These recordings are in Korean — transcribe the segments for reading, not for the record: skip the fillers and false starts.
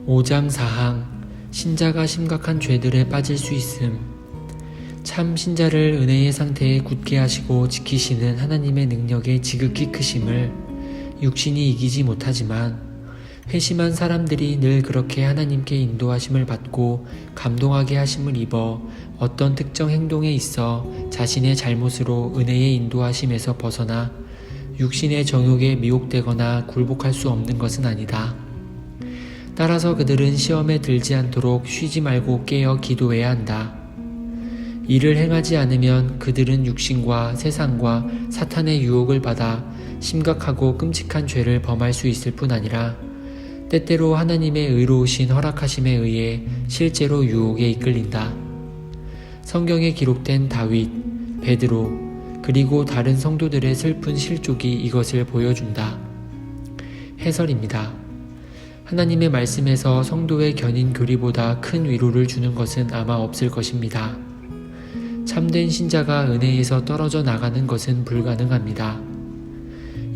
(5장 4항) 신자가 심각한 죄들에 빠질 수 있음. 참 신자를 은혜의 상태에 굳게 하시고 지키시는 하나님의 능력의 지극히 크심을 육신이 이기지 못하지만 회심한 사람들이 늘 그렇게 하나님께 인도하심을 받고 감동하게 하심을 입어 어떤 특정 행동에 있어 자신의 잘못으로 은혜의 인도하심에서 벗어나 육신의 정욕에 미혹되거나 굴복할 수 없는 것은 아니다. 따라서 그들은 시험에 들지 않도록 쉬지 말고 깨어 기도해야 한다. 이를 행하지 않으면 그들은 육신과 세상과 사탄의 유혹을 받아 심각하고 끔찍한 죄를 범할 수 있을 뿐 아니라 때때로 하나님의 의로우신 허락하심에 의해 실제로 유혹에 이끌린다. 성경에 기록된 다윗, 베드로, 그리고 다른 성도들의 슬픈 실족이 이것을 보여준다. 해설입니다. 하나님의 말씀에서 성도의 견인 교리보다 큰 위로를 주는 것은 아마 없을 것입니다. 참된 신자가 은혜에서 떨어져 나가는 것은 불가능합니다.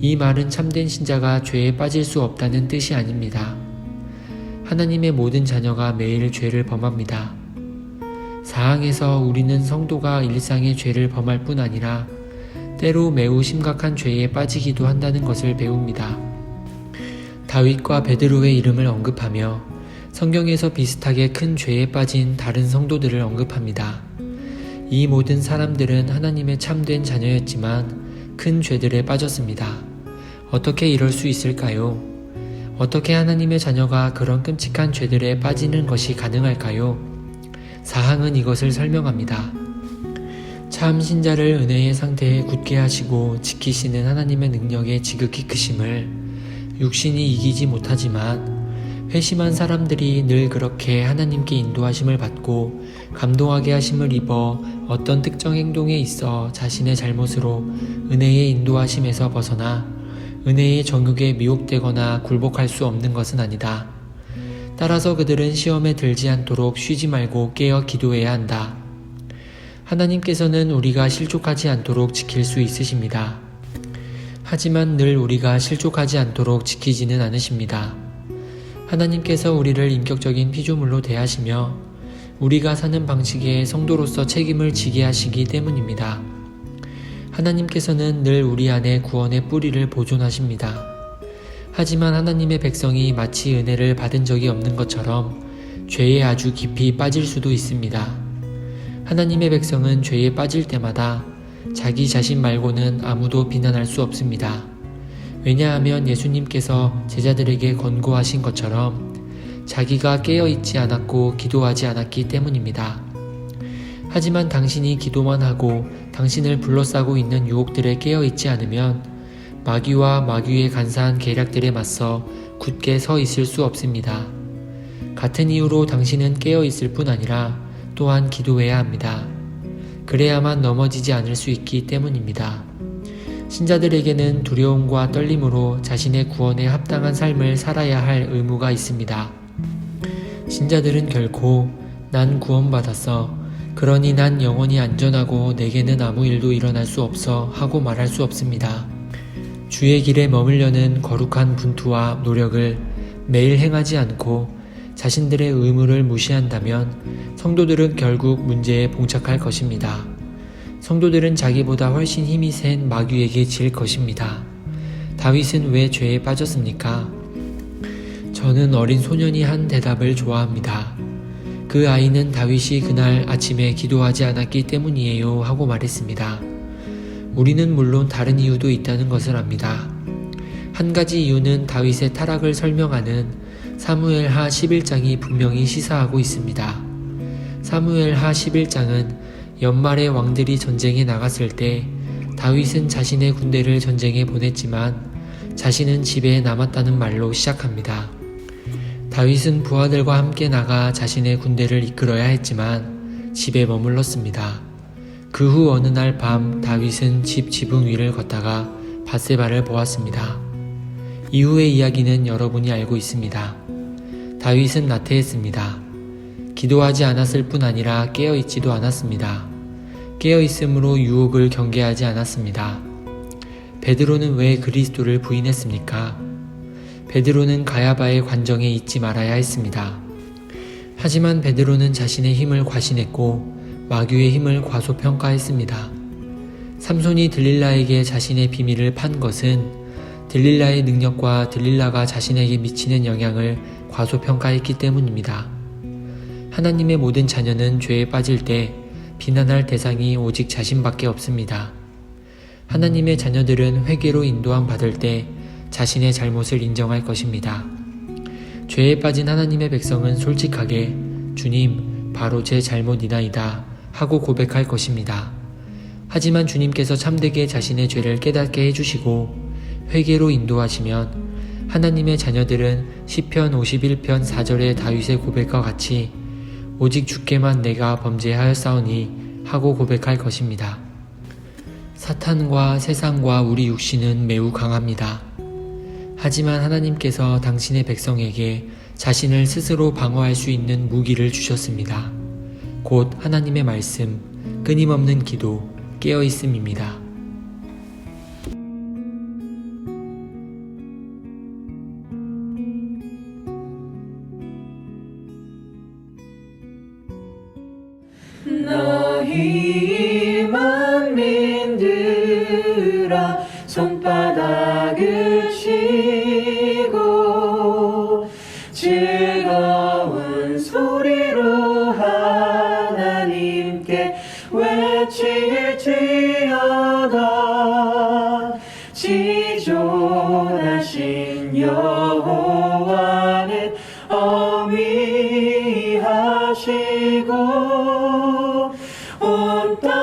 이 말은 참된 신자가 죄에 빠질 수 없다는 뜻이 아닙니다. 하나님의 모든 자녀가 매일 죄를 범합니다. 사항에서 우리는 성도가 일상의 죄를 범할 뿐 아니라 때로 매우 심각한 죄에 빠지기도 한다는 것을 배웁니다. 다윗과 베드로의 이름을 언급하며 성경에서 비슷하게 큰 죄에 빠진 다른 성도들을 언급합니다. 이 모든 사람들은 하나님의 참된 자녀였지만 큰 죄들에 빠졌습니다. 어떻게 이럴 수 있을까요? 어떻게 하나님의 자녀가 그런 끔찍한 죄들에 빠지는 것이 가능할까요? 사항은 이것을 설명합니다. 참 신자를 은혜의 상태에 굳게 하시고 지키시는 하나님의 능력의 지극히 크심을 육신이 이기지 못하지만 회심한 사람들이 늘 그렇게 하나님께 인도하심을 받고 감동하게 하심을 입어 어떤 특정 행동에 있어 자신의 잘못으로 은혜의 인도하심에서 벗어나 은혜의 정욕에 미혹되거나 굴복할 수 없는 것은 아니다. 따라서 그들은 시험에 들지 않도록 쉬지 말고 깨어 기도해야 한다. 하나님께서는 우리가 실족하지 않도록 지킬 수 있으십니다. 하지만 늘 우리가 실족하지 않도록 지키지는 않으십니다. 하나님께서 우리를 인격적인 피조물로 대하시며 우리가 사는 방식에 성도로서 책임을 지게 하시기 때문입니다. 하나님께서는 늘 우리 안에 구원의 뿌리를 보존하십니다. 하지만 하나님의 백성이 마치 은혜를 받은 적이 없는 것처럼 죄에 아주 깊이 빠질 수도 있습니다. 하나님의 백성은 죄에 빠질 때마다 자기 자신 말고는 아무도 비난할 수 없습니다. 왜냐하면 예수님께서 제자들에게 권고하신 것처럼 자기가 깨어있지 않았고 기도하지 않았기 때문입니다. 하지만 당신이 기도만 하고 당신을 둘러싸고 있는 유혹들에 깨어있지 않으면 마귀와 마귀의 간사한 계략들에 맞서 굳게 서 있을 수 없습니다. 같은 이유로 당신은 깨어있을 뿐 아니라 또한 기도해야 합니다. 그래야만 넘어지지 않을 수 있기 때문입니다. 신자들에게는 두려움과 떨림으로 자신의 구원에 합당한 삶을 살아야 할 의무가 있습니다. 신자들은 결코 난 구원받았어, 그러니 난 영원히 안전하고 내게는 아무 일도 일어날 수 없어 하고 말할 수 없습니다. 주의 길에 머물려는 거룩한 분투와 노력을 매일 행하지 않고 자신들의 의무를 무시한다면 성도들은 결국 문제에 봉착할 것입니다. 성도들은 자기보다 훨씬 힘이 센 마귀에게 질 것입니다. 다윗은 왜 죄에 빠졌습니까? 저는 어린 소년이 한 대답을 좋아합니다. 그 아이는 다윗이 그날 아침에 기도하지 않았기 때문이에요 하고 말했습니다. 우리는 물론 다른 이유도 있다는 것을 압니다. 한 가지 이유는 다윗의 타락을 설명하는 사무엘하 11장이 분명히 시사하고 있습니다. 사무엘하 11장은 연말에 왕들이 전쟁에 나갔을 때 다윗은 자신의 군대를 전쟁에 보냈지만 자신은 집에 남았다는 말로 시작합니다. 다윗은 부하들과 함께 나가 자신의 군대를 이끌어야 했지만 집에 머물렀습니다. 그 후 어느 날 밤 다윗은 집 지붕 위를 걷다가 밧세바를 보았습니다. 이후의 이야기는 여러분이 알고 있습니다. 다윗은 나태했습니다. 기도하지 않았을 뿐 아니라 깨어있지도 않았습니다. 깨어있음으로 유혹을 경계하지 않았습니다. 베드로는 왜 그리스도를 부인했습니까? 베드로는 가야바의 관정에 있지 말아야 했습니다. 하지만 베드로는 자신의 힘을 과신했고 마귀의 힘을 과소평가했습니다. 삼손이 들릴라에게 자신의 비밀을 판 것은 들릴라의 능력과 들릴라가 자신에게 미치는 영향을 과소평가했기 때문입니다. 하나님의 모든 자녀는 죄에 빠질 때 비난할 대상이 오직 자신밖에 없습니다. 하나님의 자녀들은 회개로 인도함 받을 때 자신의 잘못을 인정할 것입니다. 죄에 빠진 하나님의 백성은 솔직하게 주님, 바로 제 잘못이나이다 하고 고백할 것입니다. 하지만 주님께서 참되게 자신의 죄를 깨닫게 해주시고 회개로 인도하시면 하나님의 자녀들은 시편 51편 4절의 다윗의 고백과 같이 오직 주께만 내가 범죄하였사오니 하고 고백할 것입니다. 사탄과 세상과 우리 육신은 매우 강합니다. 하지만 하나님께서 당신의 백성에게 자신을 스스로 방어할 수 있는 무기를 주셨습니다. 곧 하나님의 말씀, 끊임없는 기도, 깨어있음입니다. 너희 만민들아 손바닥을 치고 즐거운 소리로 하나님께 외칠지어다. 지존하신 여호와는 어미하시고 온 땅